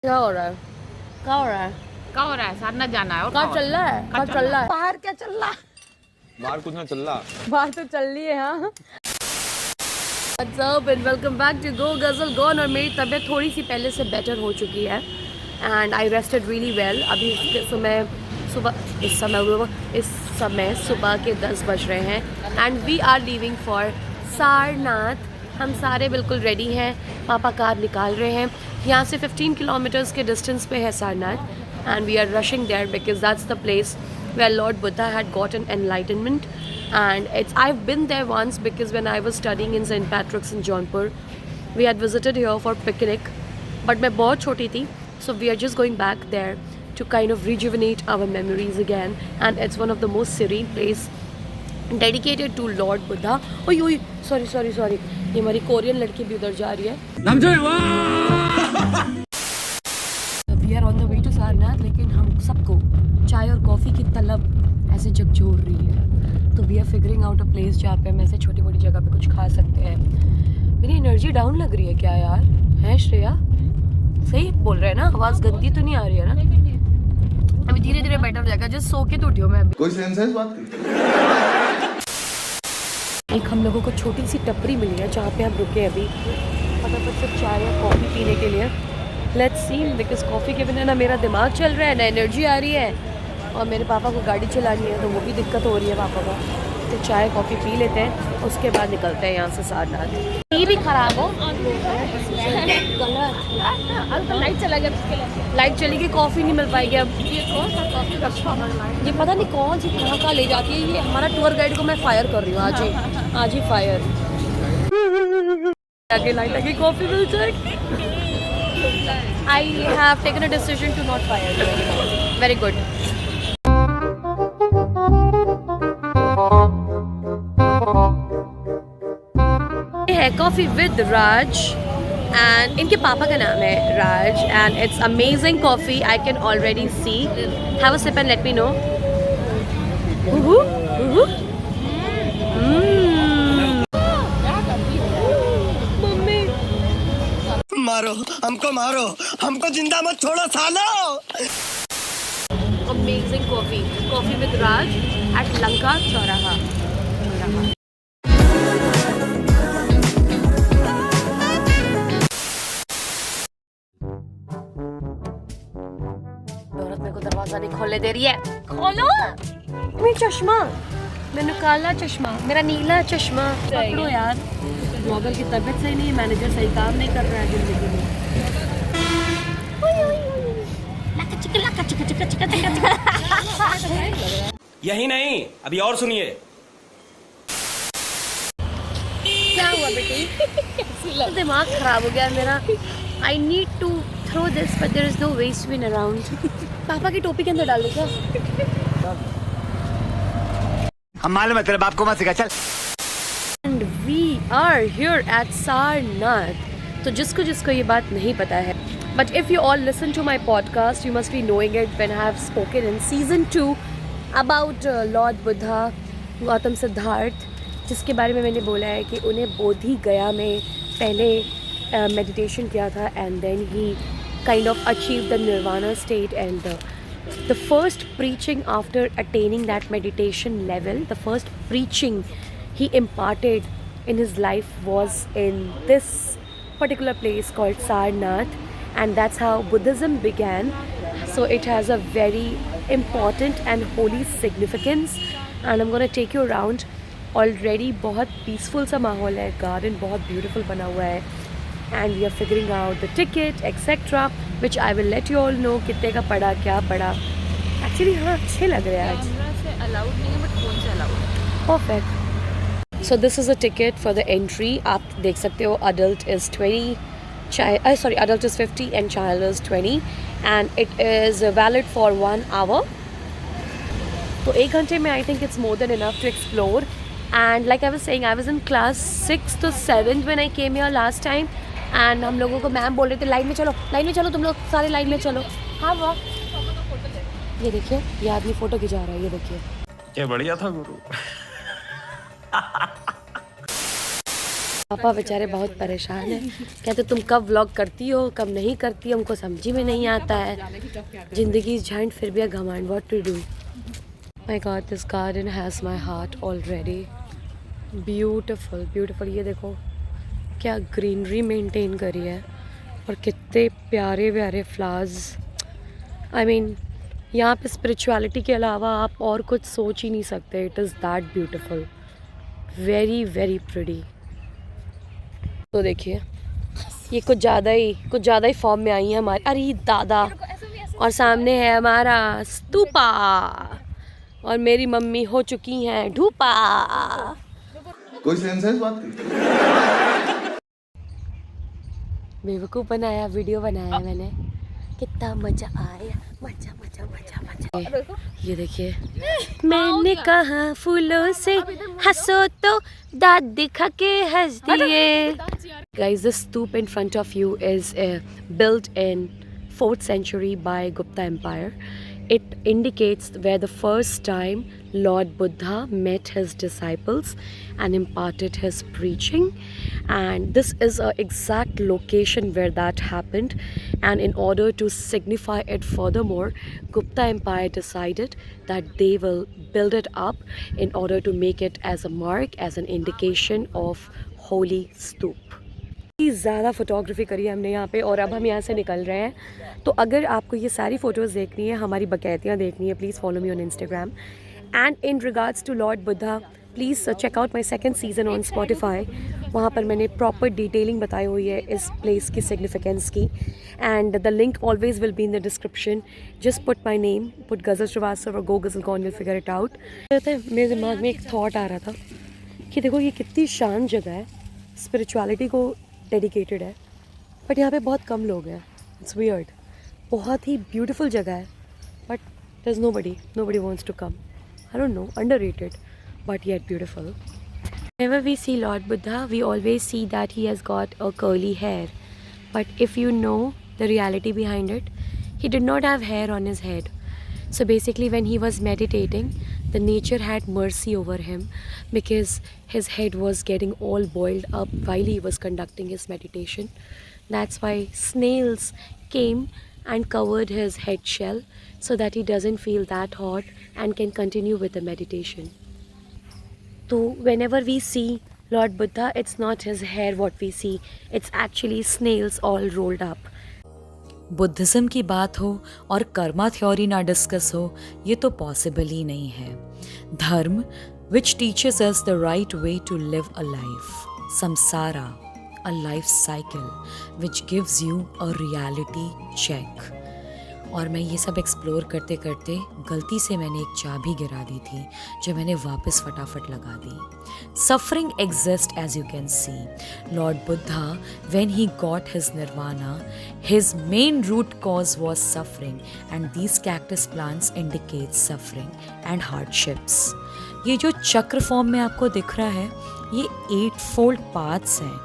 क्या हो रहा है? क्या हो रहा है? क्या हो रहा है? सारनाथ जाना है और कहाँ चल रहा है? कहाँ चल रहा है? बाहर क्या चल रहा है? बाहर कुछ ना चल रहा। बाहर तो चल रही है। हाँ। What's up and welcome back to Go Guzzle Gone। और मेरी तबीयत थोड़ी सी पहले से बेटर हो चुकी है and I rested really well। अभी इस समय सुबह के 10 बज रहे हैं and we are leaving for Sarnath. हम सारे बिल्कुल रेडी हैं। पापा कार निकाल रहे हैं। यहाँ से 15 किलोमीटर्स के डिस्टेंस पे है Sarnath and we are rushing there because that's the place where Lord Buddha had gotten enlightenment। And I've been there once because when I was studying in St. Patrick's in Jaunpur, we had visited here for picnic, but मैं बहुत छोटी थी, so we are just going back there to kind of rejuvenate our memories again, and it's one of the most serene place dedicated to Lord Buddha। ओय sorry ये हमारी Korean लड़की भी उधर जा रही है। We are on the way to Sarnath, लेकिन हम सबको चाय और कॉफ़ी की तलब ऐसे झकझोर रही है, तो we are figuring out a place जहाँ पे हम ऐसे छोटी मोटी जगह पे कुछ खा सकते हैं। मेरी एनर्जी डाउन लग रही है क्या यार? है श्रेया? सही बोल रहे हैं ना? आवाज़ गंदी तो नहीं आ रही है ना? अभी धीरे धीरे बेटर हो जाएगा। जस्ट सो के तो उठी हूँ मैं अभी। कोई सेंस है इस बात की? एक हम लोगों को छोटी सी टपरी मिली है जहाँ पे हम रुके अभी फटाफट से चाय या कॉफ़ी पीने के लिए। लेट्स सी, बिकॉज कॉफ़ी के बिना ना मेरा दिमाग चल रहा है ना एनर्जी आ रही है, और मेरे पापा को गाड़ी चलानी है तो वो भी दिक्कत हो रही है पापा को। तो चाय कॉफ़ी पी लेते हैं, उसके बाद निकलते हैं यहाँ से सारनाथ। टी भी खराब हो गलत, लाइट चला गया, लाइट चली गई, कॉफ़ी नहीं मिल पाएगी अब। ये कौन सा कॉफी रखा हुआ है? ये पता नहीं कौन सी कहाँ ले जाती है। ये हमारा टूर गाइड को मैं फायर कर रही हूँ आज ही फायर। आगे लाइट लगी, कॉफ़ी मिल जाएगी। I have taken a decision to not fire you anymore. Very good. ये है कॉफ़ी विद राज and इनके पापा का नाम है राज and it's amazing coffee। I can already see। Have a sip and let me know। Mummy मारो हमको जिंदा मत छोड़ो सालो। Amazing coffee with Raj at Lanka चौराहा। औरत मेरे को दरवाजा नहीं खोलने दे रही है। खोलो मेरा चश्मा, मैंने काला चश्मा, मेरा नीला चश्मा पकड़ो यार। ब्लॉगर की तबीयत सही नहीं है, मैनेजर सही काम नहीं कर रहा है जिंदगी में। यही नहीं, अभी और सुनिए। क्या हुआ बेटी? दिमाग खराब हो गया मेरा। I need to throw this but there is no waste bin around। पापा की टोपी के अंदर डाल दो क्या? हम मालूम है तेरे बाप को मत सिखा, चल। And we are here at Sarnath। तो जिसको ये बात नहीं पता है, but if you all listen to my podcast you must be knowing it when I have spoken in season 2 about Lord Buddha, Gautam Siddharth, जिसके बारे में मैंने बोला है कि उन्हें बोधि गया में पहले meditation किया था and then he kind of achieved the nirvana state, and the first preaching after attaining that meditation level, the first preaching he imparted in his life was in this particular place called Sarnath, and that's how Buddhism began। So it has a very important and holy significance, and I'm going to take you around। Already बहुत peaceful सा माहौल है, garden बहुत beautiful बना हुआ है, and we are figuring out the ticket etc, which I will let you all know कितने का पड़ा, क्या पड़ा। Actually हाँ अच्छे लग रहे हैं आज। कैमरा से अलाउड नहीं है, बट फोन से अलाउड है। Perfect। So this is a ticket for the entry। आप देख सकते हो adult is 20, adult is 50 and child is 20, and it is valid for 1 hour। तो 1 घंटे में I think it's more than enough to explore। And like I was saying, I was in class 6th or 7th when I came here last time, and हम लोगों को ma'am बोल रहे थे line में चलो तुम लोग सारे लाइन में चलो। हाँ वाह, ये देखिए ये आदमी फोटो खिंचा रहा है, ये देखिए। क्या बढ़िया था गुरु। पापा बेचारे बहुत परेशान हैं, कहते तुम कब व्लॉग करती हो कब नहीं करती, हमको समझ में नहीं आता है, ज़िंदगी झंड फिर भी घमंड, what to do. My god, this garden has my heart already. Beautiful beautiful, ये देखो क्या ग्रीनरी मेंटेन करी है और कितने प्यारे प्यारे फ्लावर्स। आई मीन यहाँ पे स्पिरिचुअलिटी के अलावा आप और कुछ सोच ही नहीं सकते। It is that beautiful, very very pretty. तो देखिए ये कुछ ज़्यादा ही फॉर्म में आई है हमारी, अरे दादा, और सामने है हमारा स्तूपा और मेरी मम्मी हो चुकी हैं ढूपा। कोई सेंस है इस बात की? बेवकूफ़ बनाया, वीडियो बनाया मैंने, कितना मज़ा आया, मज़ा मज़ा मज़ा मज़ा। ये देखिए मैंने कहा फूलों से हंसो तो दांत दिखा के हंस दिए। Guys, this stoop in front of you is built in 4th century by Gupta Empire. It indicates where the first time Lord Buddha met his disciples and imparted his preaching, and this is an exact location where that happened. And in order to signify it furthermore, Gupta Empire decided that they will build it up in order to make it as a mark, as an indication of holy stoop. ज़्यादा photography करी है हमने यहाँ पे और अब हम यहाँ से निकल रहे हैं। तो अगर आपको ये सारी फ़ोटोज़ देखनी है, हमारी बकैतियाँ देखनी है, please follow me on Instagram. And in regards to lord Buddha, please check out my 2nd season on Spotify. वहाँ पर मैंने प्रॉपर डिटेलिंग बताई हुई है इस प्लेस की सिग्निफिकेंस की, and the link always will be in the description. Just put my name, put Ghazal Srivastava और गो गज़ल कॉन, विल फिगर इट आउट। मेरे दिमाग में एक थॉट आ रहा था कि देखो ये कितनी शांत जगह है, स्पिरिचुअलिटी को डेडिकेटेड है, बट यहाँ पे बहुत कम लोग हैं। इट्स वियर्ड, बहुत ही ब्यूटीफुल जगह है, but there is nobody wants to come. I don't know, underrated but yet beautiful. Whenever we see Lord Buddha, we always see that he has got a curly hair, but if you know the reality behind it, he did not have hair on his head. So basically when he was meditating, the nature had mercy over him because his head was getting all boiled up while he was conducting his meditation. That's why snails came and covered his head shell so that he doesn't feel that hot and can continue with the meditation. So whenever we see Lord Buddha, it's not his hair what we see, it's actually snails all rolled up. Buddhism की बात हो और Karma theory ना discuss हो, ये तो possible ही नहीं है। Dharma which teaches us the right way to live a life, samsara, a life cycle which gives you a reality check. और मैं ये सब एक्सप्लोर करते करते गलती से मैंने एक चाबी गिरा दी थी जो मैंने वापस फटाफट लगा दी। Suffering exists, as you can see. Lord Buddha, when he got his nirvana, his main root cause was suffering, and these cactus plants indicate suffering and hardships. ये जो चक्र फॉर्म में आपको दिख रहा है, ये 8-fold पाथ्स हैं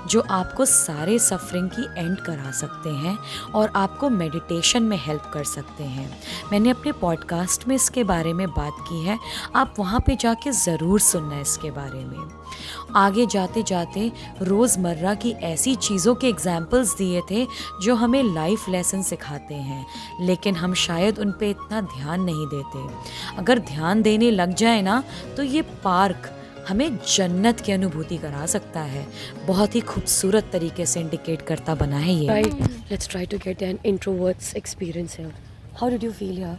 जो आपको सारे सफरिंग की एंड करा सकते हैं और आपको मेडिटेशन में हेल्प कर सकते हैं। मैंने अपने पॉडकास्ट में इसके बारे में बात की है, आप वहाँ पे जाके ज़रूर सुनना इसके बारे में। आगे जाते जाते रोज़मर्रा की ऐसी चीज़ों के एग्जाम्पल्स दिए थे जो हमें लाइफ लेसन सिखाते हैं, लेकिन हम शायद उन पे इतना ध्यान नहीं देते। अगर ध्यान देने लग जाए ना तो ये पार्क हमें जन्नत की अनुभूति करा सकता है। बहुत ही खूबसूरत तरीके से इंडिकेट करता बना है ये। Let's try to get an introvert's experience here. How did you feel here?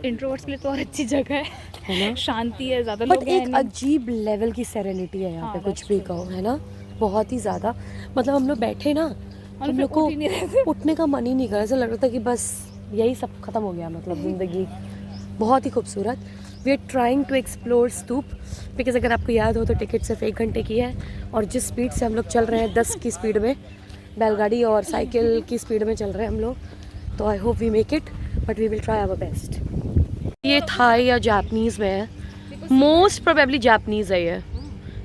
Introverts के लिए तो और अच्छी जगह है ना? शांति है, ज़्यादा बट लोग हैं एक नहीं। अजीब लेवल की सेरेनिटी है यहाँ पे, हाँ, कुछ भी कहो, है ना? बहुत ही ज़्यादा, मतलब हम लोग बैठे ना, हम लोग को उठने का मन ही नहीं कर रहा, ऐसा लग रहा था कि बस यही सब खत्म हो गया, मतलब ज़िंदगी। बहुत ही खूबसूरत। We are trying to explore stupa because अगर आपको याद हो तो टिकट सिर्फ 1 घंटे की है, और जिस स्पीड से हम लोग चल रहे हैं 10 की स्पीड में, बैलगाड़ी और साइकिल की स्पीड में चल रहे हैं हम लोग, तो I hope we make it, but we will try our best. ये थाई या जापनीज़ में है, मोस्ट प्रोबेबली जापनीज़ है ये,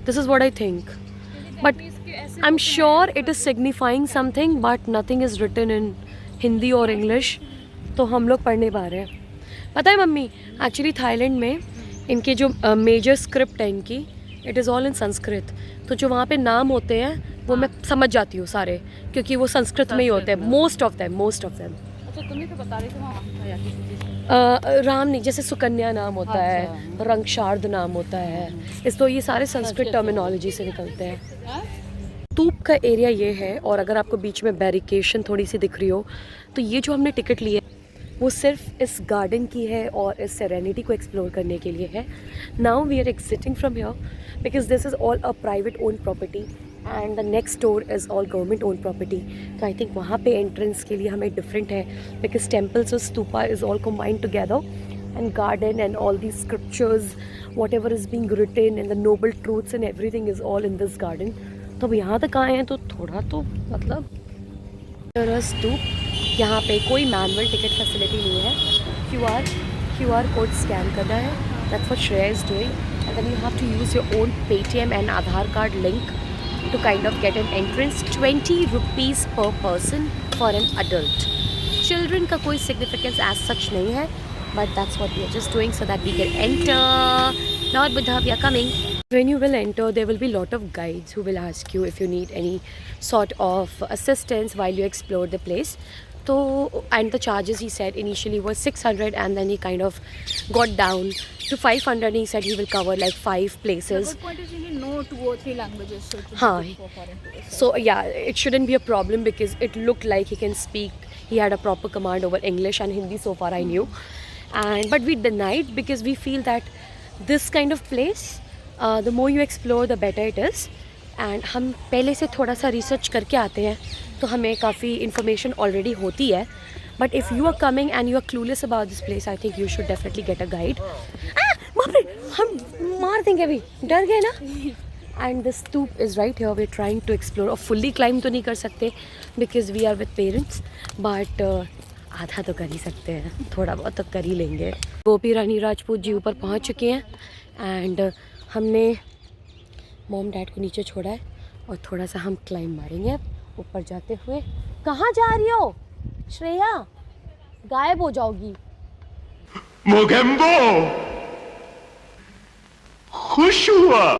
this is what I think, but I am sure it is signifying something, but nothing is written in Hindi और English, तो हम लोग पढ़ नहीं पा रहे हैं। पता है मम्मी, एक्चुअली थाईलैंड में इनके जो मेजर स्क्रिप्ट है इनकी, it is all in Sanskrit. तो जो वहाँ पे नाम होते हैं वो मैं समझ जाती हूँ सारे, क्योंकि वो संस्कृत में ही होते हैं, मोस्ट ऑफ देम। अच्छा तुम्हें तो बता रही थी वहाँ या किसी चीज़ राम नहीं, जैसे सुकन्या नाम होता है, रंगशार्द नाम होता है, इस तो ये सारे संस्कृत टर्मिनोलॉजी से निकलते हैं। स्तूप का एरिया ये है, और अगर आपको बीच में बैरिकेशन थोड़ी सी दिख रही हो तो ये जो हमने टिकट ली है वो सिर्फ इस गार्डन की है और इस सेरेनिटी को एक्सप्लोर करने के लिए है। Now we are exiting from here because this is all a private own property and the next door is all government own property. तो आई थिंक वहाँ पे एंट्रेंस के लिए हमें डिफरेंट है, बिकॉज टेम्पल्स और stupa is all combined together, and garden and all these scriptures, whatever is being written and the noble truths and everything is all in this garden. तो अब यहाँ तक आए हैं तो थोड़ा तो मतलब स्तूप, यहाँ पे कोई मैनुअल टिकट फैसिलिटी नहीं है। QR कोड स्कैन करना है, that's what Shreya is doing, and then you have to use your own Paytm and Aadhaar card link to kind of get an entrance. 20 rupees per person for an adult. Children का कोई significance as such नहीं है, but that's what we are just doing so that we can enter. Lord Buddha, we are coming. When you will enter, there will be a lot of guides who will ask you if you need any sort of assistance while you explore the place. So, and the charges he said initially was 600, and then he kind of got down to 500. He said he will cover like 5 places. The good point is you know 2 or 3 languages. So, हाँ, so yeah, it shouldn't be a problem because it looked like he can speak. He had a proper command over English and Hindi so far I knew. But we denied because we feel that this kind of place, the more you explore the better it is. And हम पहले से थोड़ा सा research करके आते हैं तो हमें काफ़ी इन्फॉर्मेशन ऑलरेडी होती है। But if you are coming and you are clueless about this place, I think you should definitely get a guide. बाप रे, हम मार देंगे अभी, डर गए ना। And the stupa is right here, we are trying to explore. और फुल्ली क्लाइंब तो नहीं कर सकते because we are with parents, but आधा तो कर ही सकते हैं, थोड़ा बहुत तो कर ही लेंगे। गोपी रानी राजपूत जी ऊपर पहुंच चुके हैं एंड हमने मॉम डैड को नीचे छोड़ा है और थोड़ा सा हम क्लाइंब मारेंगे अब ऊपर जाते हुए। कहाँ जा रही हो श्रेया? गायब हो जाओगी। मोगेम्बो खुश हुआ।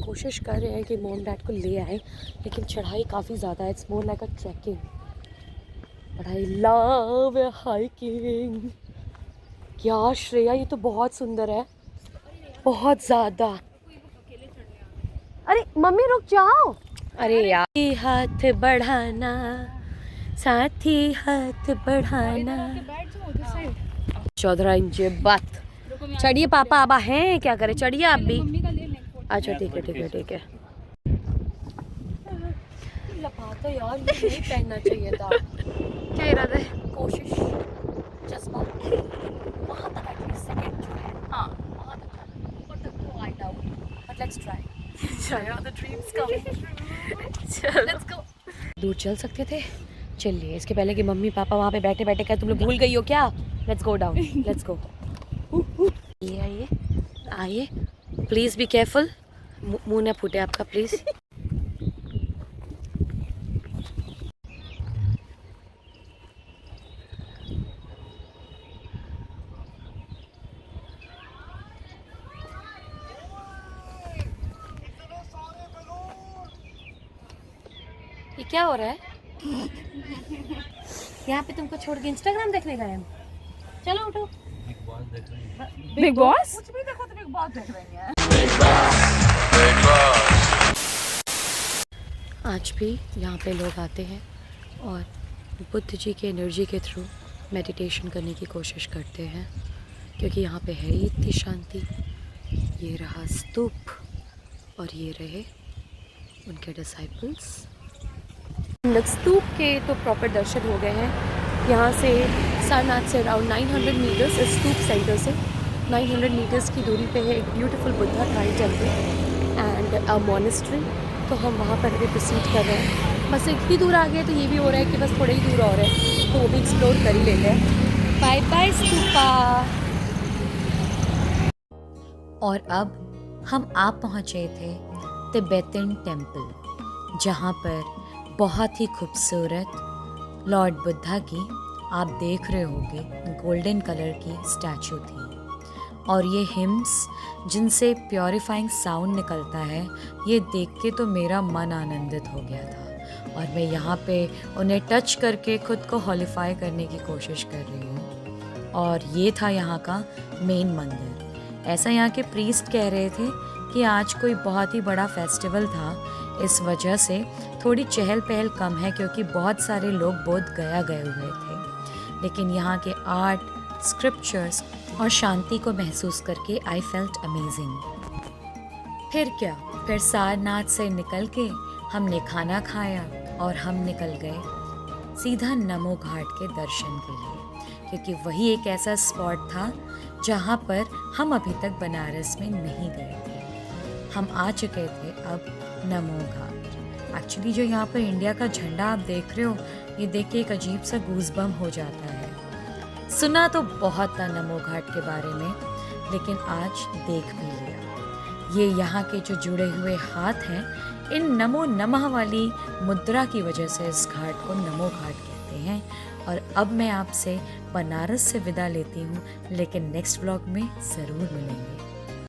कोशिश कर रहे हैं कि मॉम डैड को ले आए, लेकिन चढ़ाई काफ़ी ज़्यादा है। It's more like a trekking, but I love hiking. क्या श्रेया, ये तो बहुत सुंदर है, बहुत ज़्यादा। अरे मम्मी रुक जाओ। अरे यार, हाथ बढ़ाना साथी, हाथ बढ़ाना। चौधरा इंच बात चढ़िए पापा, अब हैं क्या करें, चढ़िए आप भी। अच्छा ठीक है। लपाता यार, ये नहीं पहनना चाहिए था। क्या इरादा है? कोशिश, जज्बा, वहाँ तक एटलीस्ट सेकंड जो है, हाँ वहाँ तक जाना, ऊपर तक तो I doubt, but let's try. The dreams coming. Let's go. दूर चल सकते थे, चलिए इसके पहले कि मम्मी पापा वहाँ पे बैठे बैठे क्या तुम लोग भूल गई हो क्या? Let's go down, let's go. ये आइए, प्लीज़ बी केयरफुल, मुँह ना फूटे आपका प्लीज़। ये क्या हो रहा है? यहाँ पे तुमको छोड़ के इंस्टाग्राम देखने गए हम? चलो उठो। Big boss? कुछ भी देखो तो बिग बॉस देख रही हैं। आज भी यहाँ पे लोग आते हैं और बुद्ध जी के एनर्जी के थ्रू मेडिटेशन करने की कोशिश करते हैं, क्योंकि यहाँ पे है ही इतनी शांति। ये रहा स्तूप और ये रहे उनके डिसाइपल्स। स्तूप के तो प्रॉपर दर्शन हो गए हैं। यहाँ से सारनाथ से अराउंड 900 मीटर्स, इस स्तूप सेंटर से 900 मीटर्स की दूरी पे है एक beautiful Buddha Thai temple and a monastery. तो हम वहाँ पर अभी प्रोसीड कर रहे हैं। बस इतनी दूर आ गए तो ये भी हो रहा है कि बस थोड़े ही दूर और है, तो वो भी एक्सप्लोर कर ही लेते हैं। Bye bye stupa. और अब हम आ पहुँचे थे तिब्बतन टेम्पल, जहाँ पर बहुत ही खूबसूरत लॉर्ड बुद्धा की, आप देख रहे होंगे, गोल्डन कलर की स्टैचू थी। और ये हिम्स जिनसे प्योरीफाइंग साउंड निकलता है, ये देख के तो मेरा मन आनंदित हो गया था और मैं यहाँ पे उन्हें टच करके खुद को हॉलीफाई करने की कोशिश कर रही हूँ। और ये था यहाँ का मेन मंदिर। ऐसा यहाँ के प्रीस्ट कह रहे थे कि आज कोई बहुत ही बड़ा फेस्टिवल था, इस वजह से थोड़ी चहल पहल कम है क्योंकि बहुत सारे लोग बोध गया गए हुए थे। लेकिन यहाँ के आर्ट, स्क्रिप्चर्स और शांति को महसूस करके आई फेल्ट अमेजिंग। फिर क्या, फिर सारनाथ से निकल के हमने खाना खाया और हम निकल गए सीधा नमो घाट के दर्शन के लिए, क्योंकि वही एक ऐसा स्पॉट था जहाँ पर हम अभी तक बनारस में नहीं गए थे। हम आ चुके थे अब नमो घाट। एक्चुअली जो यहाँ पर इंडिया का झंडा आप देख रहे हो, ये देख के एक अजीब सा गूज़बम हो जाता है। सुना तो बहुत था नमो घाट के बारे में, लेकिन आज देख भी लिया। ये यहाँ के जो जुड़े हुए हाथ हैं, इन नमो नमः वाली मुद्रा की वजह से इस घाट को नमो घाट कहते हैं। और अब मैं आपसे बनारस से विदा लेती हूँ, लेकिन नेक्स्ट व्लॉग में ज़रूर मिलेंगे।